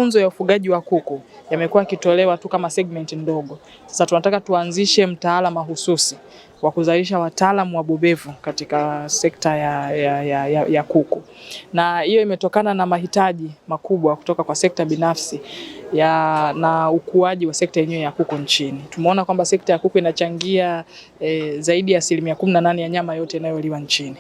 mafunzo ya ufugaji wa kuku yamekuwa yakitolewa tu kama segment ndogo. Sasa tunataka tuanzishe mtaala mahususi wa kuzalisha wataalamu wabobevu katika sekta ya kuku, na hiyo imetokana na mahitaji makubwa kutoka kwa sekta binafsi na ukuaji wa sekta yenyewe ya kuku nchini. Tumeona kwamba sekta ya kuku inachangia zaidi ya 18% ya nyama yote inayoliwa nchini,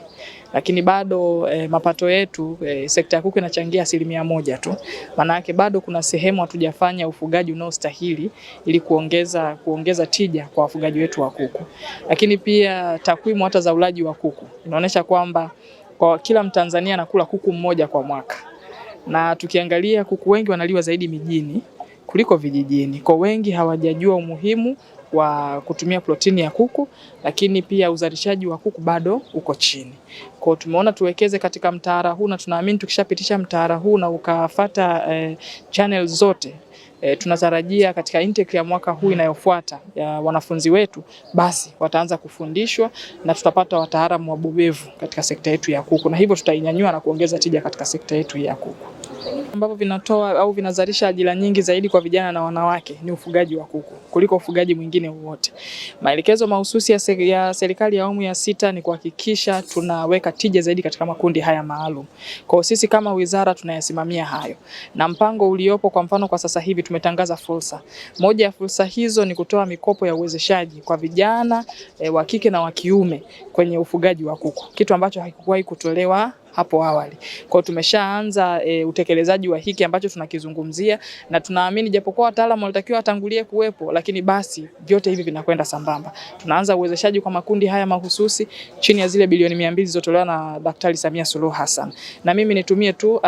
lakini bado mapato yetu sekta ya kuku inachangia 1% tu. Maana yake bado kuna sehemu hatujafanya ufugaji unaostahili ili kuongeza tija kwa wafugaji wetu wa kuku. Lakini pia takwimu hata za ulaji wa kuku inaonyesha kwamba kwa kila Mtanzania anakula kuku mmoja kwa mwaka, na tukiangalia kuku wengi wanaliwa zaidi mijini kuliko vijijini. Kwa wengi hawajajua umuhimu wa kutumia protini ya kuku, lakini pia uzalishaji wa kuku bado uko chini. Kwa tumeona tuwekeze katika mtaala huu, na tunaamini tukishapitisha mtaala huu na ukafuata channel zote, tunatarajia katika intake ya mwaka huu inayofuata ya wanafunzi wetu, basi wataanza kufundishwa na tutapata wataalamu wabobevu katika sekta yetu ya kuku, na hivyo tutainyanyua na kuongeza tija katika sekta yetu ya kuku. Ambapo vinatoa au vinazalisha ajira nyingi zaidi kwa vijana na wanawake ni ufugaji wa kuku kuliko ufugaji mwingine wowote. Maelekezo mahususi ya serikali ya awamu ya 6 ni kuhakikisha tunaweka tija zaidi katika makundi haya maalum. Kwa sisi kama wizara tunayasimamia hayo, na mpango uliopo, kwa mfano kwa sasa hivi tumetangaza fursa. Moja ya fursa hizo ni kutoa mikopo ya uwezeshaji kwa vijana wa kike na wa kiume kwenye ufugaji wa kuku, kitu ambacho hakikuwahi kutolewa hapo awali. Kwa tumeshaanza utekelezaji wa hiki ambacho tunakizungumzia, na tunaamini japokuwa wataalamu walitakiwa watangulie kuwepo, lakini basi vyote hivi vinakwenda sambamba. Tunaanza uwezeshaji kwa makundi haya mahususi chini ya zile bilioni 200 zilizotolewa na Daktari Samia Suluhu Hassan. Na mimi nitumie tu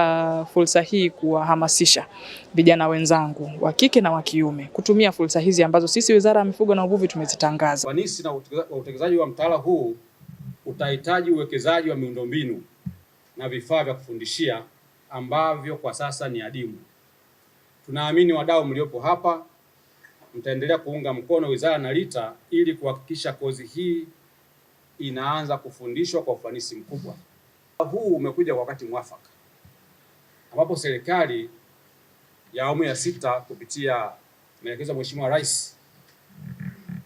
fursa hii kuwahamasisha vijana wenzangu wa kike na wa kiume kutumia fursa hizi ambazo sisi Wizara ya Mifugo na Uvuvi tumezitangaza. Ufanisi na utekelezaji wa mtaala huu utahitaji uwekezaji wa miundombinu na vifaa vya kufundishia ambavyo kwa sasa ni adimu. Tunaamini wadau mliopo hapa mtaendelea kuunga mkono wizara na RITA ili kuhakikisha kozi hii inaanza kufundishwa kwa ufanisi mkubwa. Huu umekuja kwa wakati mwafaka ambapo serikali ya awamu ya 6 kupitia maelekezo ya Mheshimiwa Rais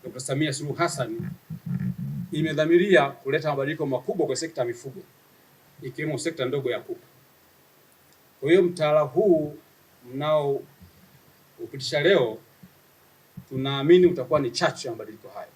Dr. Samia Suluhu Hassan imedhamiria kuleta mabadiliko makubwa kwa sekta ya mifugo, ikiwemo sekta ndogo ya kuku. Kwa hiyo mtaala huu mnao upitisha leo, tunaamini utakuwa ni chachu ya mabadiliko hayo.